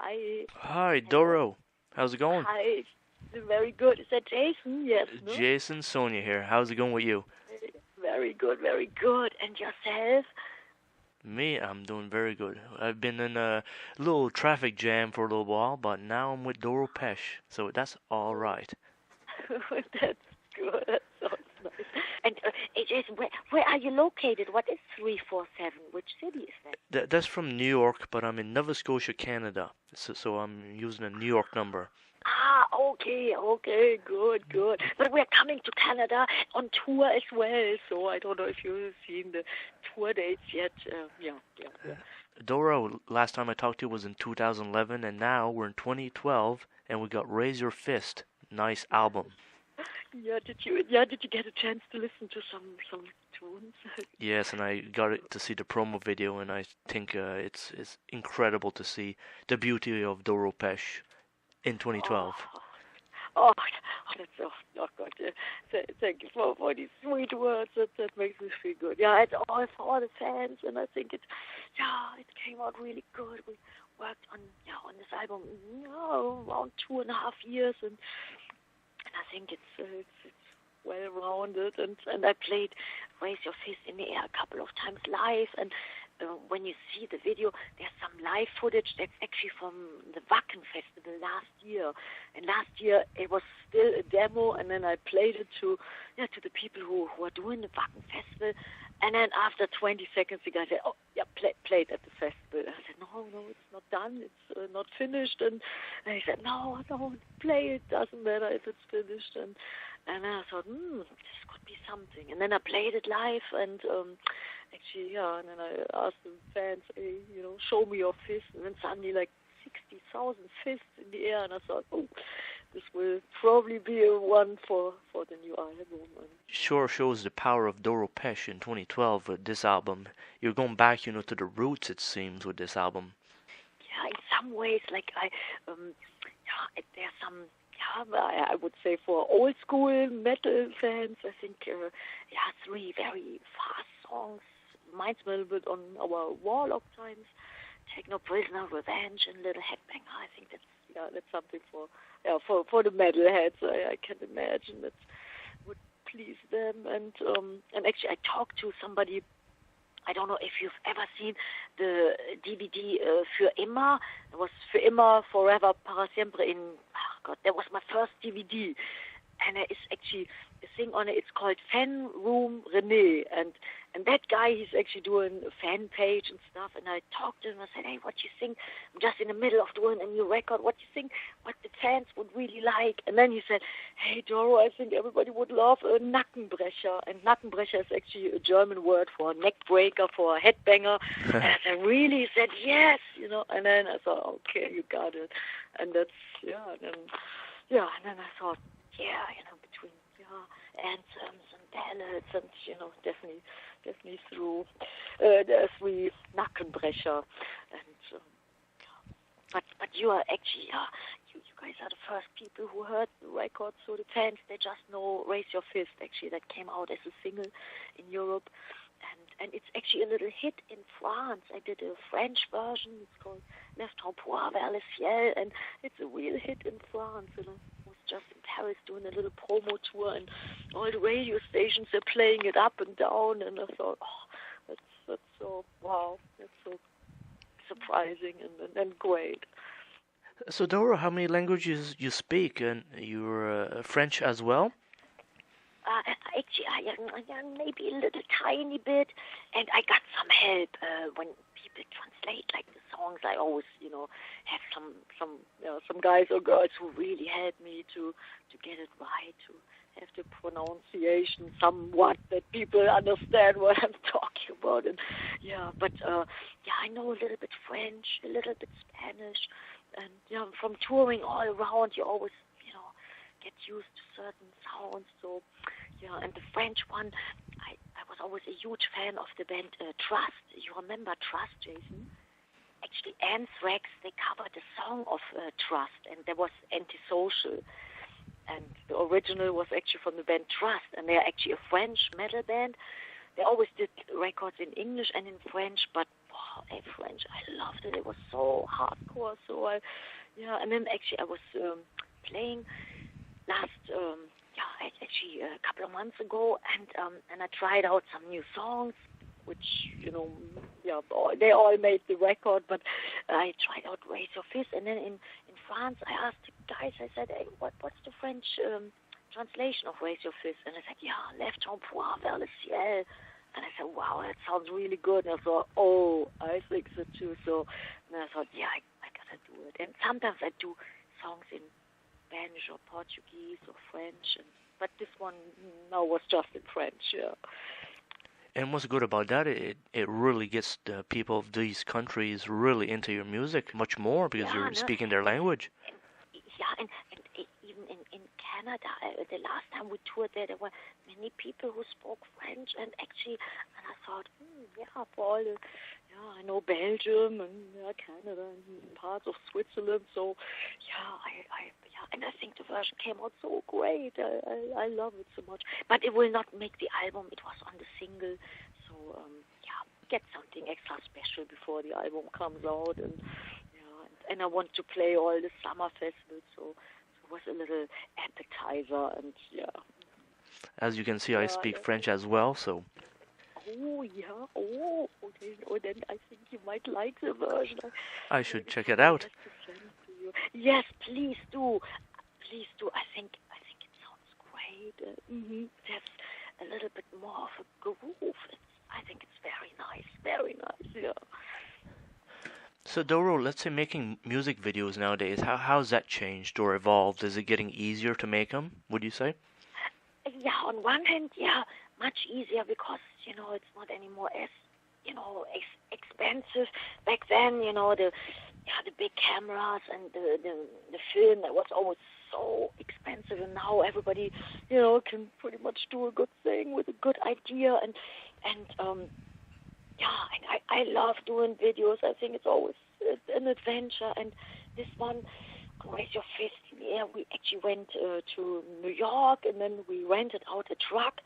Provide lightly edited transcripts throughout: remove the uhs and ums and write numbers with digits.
Hi. Hi, Hello. Doro. How's it going? Hi. Very good. Is that Jason? Yes, no? Jason, Saulnier here. How's it going with you? Very good, very good. And yourself? Me, I'm doing very good. I've been in a little traffic jam for a little while, but now I'm with Doro Pesch, so that's all right. That's good. That sounds nice. And hey, Jason, where are you located? What is 347? Which city is that? That's from New York, but I'm in Nova Scotia, Canada, so I'm using a New York number. Ah, okay, good. But we're coming to Canada on tour as well, so I don't know if you've seen the tour dates yet. Yeah. Doro, last time I talked to you was in 2011, and now we're in 2012, and we got Raise Your Fist. Nice album. Yeah, did you get a chance to listen to some tunes? Yes, and I got to see the promo video, and I think it's incredible to see the beauty of Doro Pesch in 2012. Oh, that's so good. Thank you for these sweet words. That makes me feel good. Yeah, it's all for the fans, and I think it came out really good. We worked on this album around 2.5 years, and I think it's well rounded. And I played Raise Your Fist in the Air a couple of times live, and when you see the video, there's some live footage that's actually from the Wacken Festival last year. And last year it was still a demo, and then I played it to the people who are doing the Wacken Festival. And then after 20 seconds, the guy said, "Oh, yeah, play it at the festival." I said, "No, it's not done. It's not finished." And he said, "No, play it. Doesn't matter if it's finished." And I thought, this could be something. And then I played it live, and and then I asked the fans, hey, show me your fist. And then suddenly, like 60,000 fists in the air, and I thought, oh, this will probably be a one for the new album. Sure shows the power of Doro Pesch in 2012 with this album. You're going back, to the roots, it seems, with this album. Yeah, in some ways, like there's some. I would say for old school metal fans, I think 3 very fast songs. Reminds me a little bit on our Warlock times, Take No Prisoner, Revenge, and Little Headbanger. I think that's something for the metalheads. I can imagine that would please them. And actually, I talked to somebody. I don't know if you've ever seen the DVD Für immer. It was Für immer, Forever, Para Siempre in, that was my first DVD. And there is actually a thing on it, it's called Fan Room René. And that guy, he's actually doing a fan page and stuff. And I talked to him, I said, hey, what do you think? I'm just in the middle of doing a new record. What do you think what the fans would really like? And then he said, hey, Doro, I think everybody would love a Nackenbrecher. And Nackenbrecher is actually a German word for a neck breaker, for a headbanger. And I really said, yes, And then I thought, okay, you got it. And that's, and then I thought, between anthems and ballads, and definitely through the 3 Nackenbrecher, and but you are actually you guys are the first people who heard the record, so the fans, they just know Raise Your Fist. Actually, that came out as a single in Europe, and it's actually a little hit in France. I did a French version. It's called L'instant pour vers le ciel, and it's a real hit in France. And I was just in Paris doing a little promo tour, and all the radio stations are playing it up and down. And I thought, oh, that's so wow, that's so surprising and great. So Doro, how many languages you speak? And you're French as well? Actually, I maybe a little tiny bit, and I got some help when people translate like the songs. I always, have some guys or girls who really help me to get it right, to have the pronunciation somewhat that people understand what I'm talking about. And I know a little bit French, a little bit Spanish, and from touring all around, you always get used to certain sounds. So and the French one, I was always a huge fan of the band Trust. You remember Trust, Jason? Actually, Anthrax, they covered a song of Trust, and there was Antisocial. And the original was actually from the band Trust, and they are actually a French metal band. They always did records in English and in French, but French. I loved it. It was so hardcore. So and then actually I was playing last, actually a couple of months ago, and I tried out some new songs, which, they all made the record, but I tried out Raise Your Fist, and then in France, I asked the guys, I said, hey, what's the French translation of Raise Your Fist? And I said, lève ton poing vers le ciel. And I said, wow, that sounds really good. And I thought, I think so too. So, and I thought, I gotta do it. And sometimes I do songs in Spanish or Portuguese or French, but this one now was just in French. Yeah. And what's good about that, it really gets the people of these countries really into your music much more because you're speaking their language. And even in Canada, the last time we toured there were many people who spoke French, and I thought, for all the, I know Belgium and Canada and parts of Switzerland, so and I think the version came out so great. I love it so much, but it will not make the album. It was on the single, so get something extra special before the album comes out, and I want to play all the summer festivals, so it was a little appetizer, and As you can see, I speak French as well, so. Then I think you might like the version. I should check it out. Yes, please do. Please do. I think it sounds great. There's a little bit more of a groove. I think it's very nice, yeah. So Doro, let's say making music videos nowadays, how's that changed or evolved? Is it getting easier to make them, would you say? Yeah, on one hand, much easier because, it's not anymore as, expensive. Back then, the big cameras and the film that was always so expensive, and now everybody, can pretty much do a good thing with a good idea, and I love doing videos. I think it's always an adventure, and this one, Raise Your Fist, we actually went to New York, and then we rented out a truck,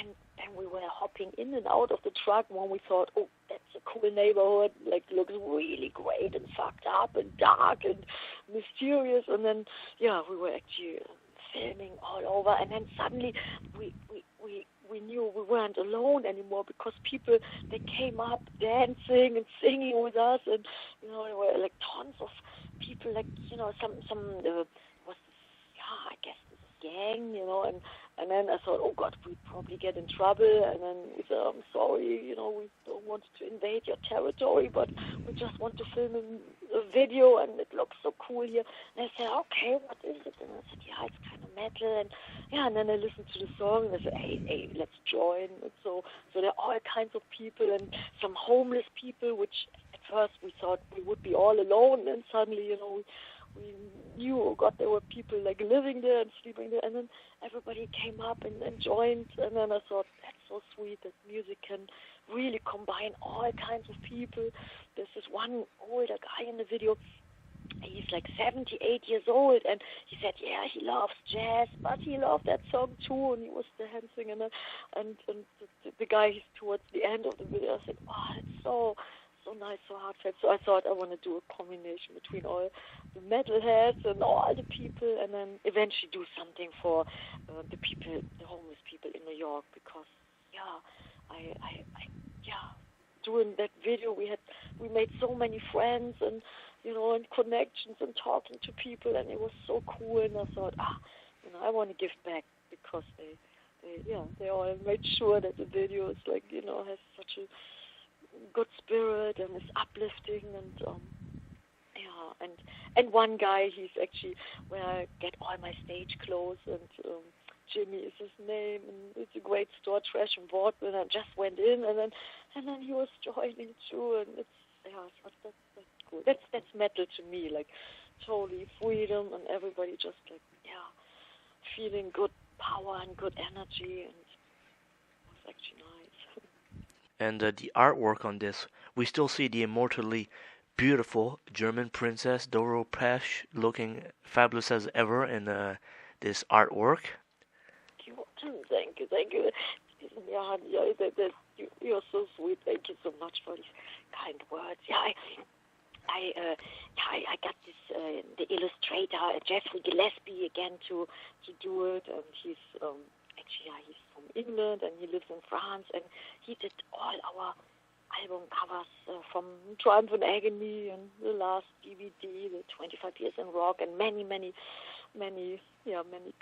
and we were hopping in and out of the truck when we thought, that's a cool neighborhood, looks really great and fucked up and dark and mysterious, and then, we were actually filming all over, and then suddenly we knew we weren't alone anymore because people, they came up dancing and singing with us, and there were tons of people, I guess this gang, and then I thought, oh God, we'd probably get in trouble, and then we said, I'm sorry, we don't want to invade your territory, but we just want to film a video, and it looks so cool here. And I said, okay, what is it? And I said, it's kind of metal, and then I listened to the song, and I said, hey, let's join. And so there are all kinds of people, and some homeless people, which at first we thought we would be all alone, and suddenly, we knew, oh God, there were people living there and sleeping there, and then everybody came up and joined, and then I thought, that's so sweet that music can really combine all kinds of people. There's this one older guy in the video, he's 78 years old, and he said, he loves jazz, but he loved that song too, and he was dancing, and the guy, he's towards the end of the video, I said, it's so nice, so heartfelt. So I thought I want to do a combination between all the metalheads and all the people, and then eventually do something for the homeless people in New York, because doing that video we made so many friends and and connections and talking to people, and it was so cool, and I thought I want to give back, because they all made sure that the video is has such a good spirit and is uplifting, and one guy, he's actually where I get all my stage clothes, and Jimmy is his name, and it's a great store, Trash and Board, and I just went in, and then he was joining too, and that's cool. That's metal to me, totally freedom, and everybody just feeling good power and good energy, and it was actually nice. And the artwork on this, we still see the immortally beautiful German princess Doro Pesch looking fabulous as ever in this artwork. Thank you. you're so sweet. Thank you so much for these kind words. Yeah, I got this the illustrator Jeffrey Gillespie again to do it, and he's actually he's from England and he lives in France, and he did all our album covers from Triumph and Agony and the last DVD, the 25 Years in Rock, and many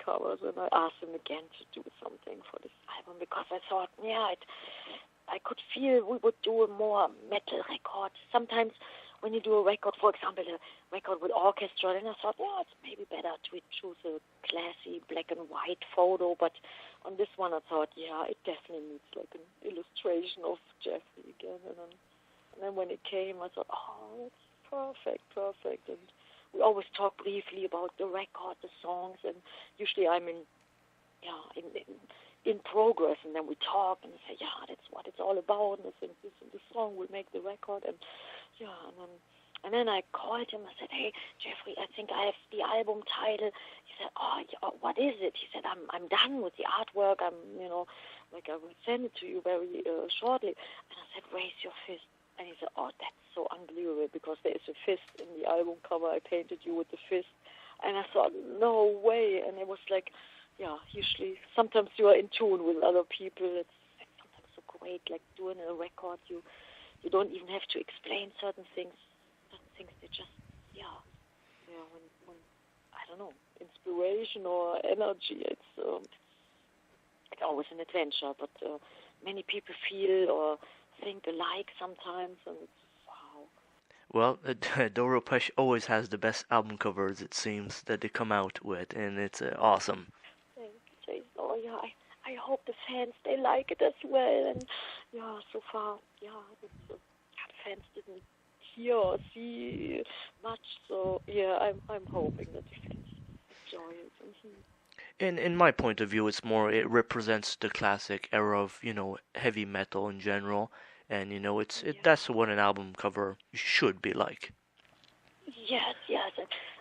covers. And I asked him again to do something for this album because I thought, I could feel we would do a more metal record. Sometimes when you do a record, for example, a record with orchestra, then I thought, it's maybe better to choose a classy black and white photo. But on this one, I thought, it definitely needs like an illustration of Jeffrey again. And then when it came, I thought, that's perfect. And we always talk briefly about the record, the songs, and usually I'm in progress, and then we talk and say, that's what it's all about, and I think this song will make the record, and then I called him. I said, hey, Jeffrey, I think I have the album title. He said, what is it? He said, I'm done with the artwork. I will send it to you very shortly. And I said, raise your fist. And he said, that's so unbelievable, because there is a fist in the album cover. I painted you with the fist. And I thought, no way. And it was like, usually sometimes you are in tune with other people. It's sometimes so great, like doing a record. You don't even have to explain certain things. Certain things, they just, when I don't know, inspiration or energy. It's always an adventure, but many people feel or think alike sometimes, and it's wow. Well, Doro Pesch always has the best album covers, it seems, that they come out with, and it's awesome. Thank you, Jason. I hope the fans, they like it as well, and so far, the fans didn't hear or see much, so I'm hoping that the fans enjoy it. In my point of view, it represents the classic era of, heavy metal in general, and, that's what an album cover should be like. Yes,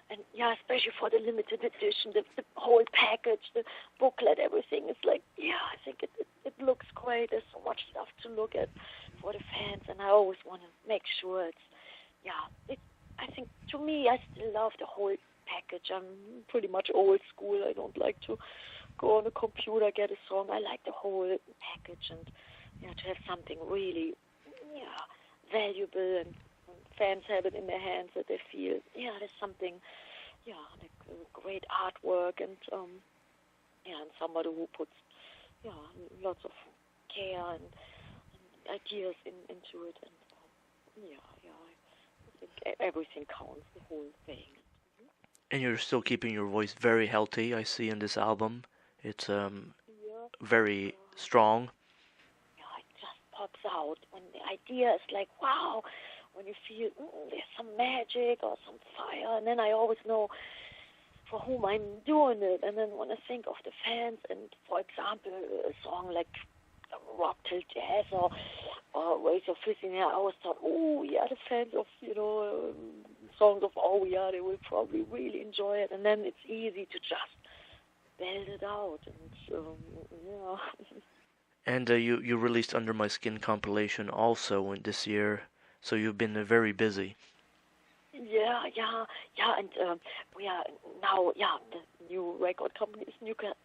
and especially for the limited edition, the whole package, the booklet, everything is like, I think it looks great. There's so much stuff to look at for the fans, and I always want to make sure I think, to me, I still love the whole package. I'm pretty much old school. I don't like to go on a computer, get a song. I like the whole package, and to have something really valuable, and when fans have it in their hands, that they feel there's something like great artwork, and and somebody who puts lots of care and ideas into it, and I think everything counts, the whole thing. And you're still keeping your voice very healthy, I see, in this album. It's very strong. It just pops out when the idea is like, wow, when you feel there's some magic or some fire, and then I always know for whom I'm doing it. And then when I think of the fans, and for example, a song like Rock Till Jazz or Raise Your Fist in the Air, I always thought, the fans of, songs of they will probably really enjoy it, and then it's easy to just belt it out, and And you released Under My Skin compilation also in this year, so you've been very busy. And we are now, the new record company is Nuclear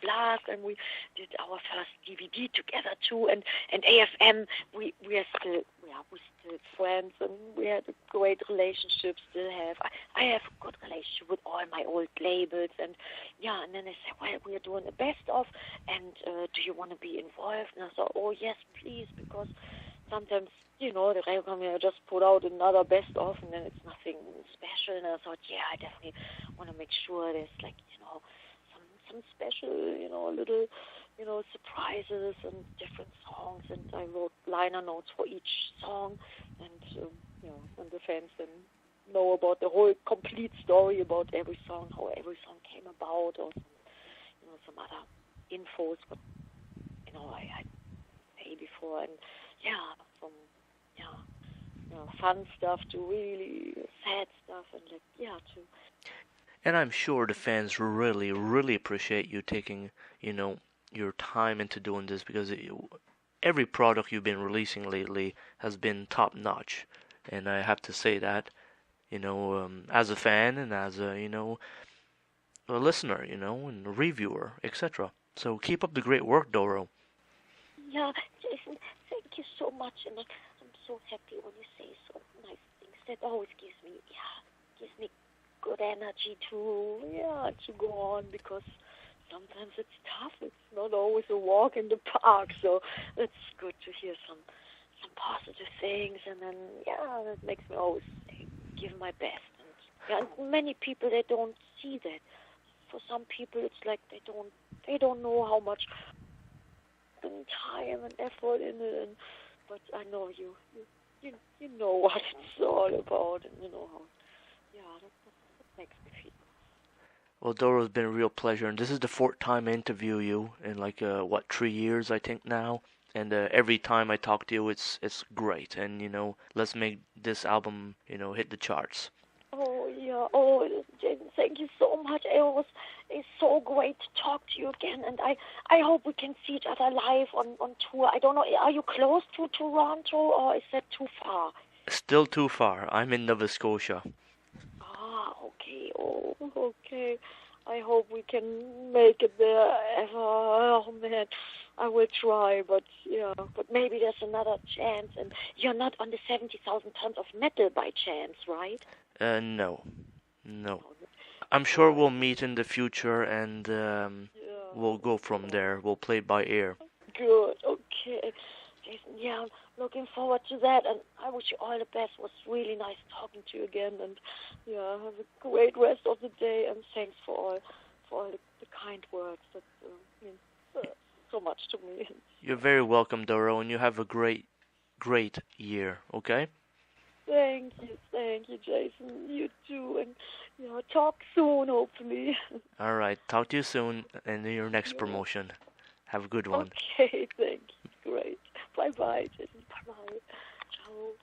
Blast, and we did our first DVD together too, and AFM, we are still, we're still friends, and we had a great relationship, still have. I have a good relationship with all my old labels, and then they said, well, we are doing the best of, and do you want to be involved? And I thought, yes, please, because sometimes, the record company just put out another best of, and then it's nothing special. And I thought, I definitely want to make sure there's like, some special, little, surprises and different songs. And I wrote liner notes for each song, and and the fans then know about the whole complete story about every song, how every song came about, or some other infos, what I say before, and from fun stuff to really sad stuff, and to. And I'm sure the fans really, really appreciate you taking, your time into doing this, because every product you've been releasing lately has been top notch, and I have to say that, as a fan and as a listener, and a reviewer, etc. So keep up the great work, Doro. Yeah, Jason, thank you so much, and I'm so happy when you say so nice things. That always gives me good energy to go on, because sometimes it's tough. It's not always a walk in the park, so it's good to hear some positive things, and then that makes me always give my best. And many people, they don't see that. For some people, it's like they don't know how much time and effort in it. But I know you know what it's all about, and you know how. Yeah, that makes me feel. Well, Doro, it's been a real pleasure, and this is the fourth time I interview you in 3 years, I think now. And every time I talk to you, it's great. And let's make this album hit the charts. Oh yeah, Jason, thank you so much. It's so great to talk to you again, and I hope we can see each other live on tour. I don't know, are you close to Toronto, or is that too far? Still too far. I'm in Nova Scotia. Okay. Oh, okay. I hope we can make it there ever. Oh man, I will try, but maybe there's another chance. And you're not on the 70,000 tons of metal by chance, right? No. I'm sure we'll meet in the future, and we'll go from there. We'll play by ear. Good. Okay. Jason, I'm looking forward to that, and I wish you all the best. It was really nice talking to you again, and have a great rest of the day, and thanks for all the kind words that mean so much to me. You're very welcome, Doro, and you have a great year, okay? Thank you, Jason. You too, and talk soon, hopefully. All right, talk to you soon in your next promotion. Have a good one. Okay, thank you. Great. Bye-bye, Jason. Bye-bye. Ciao.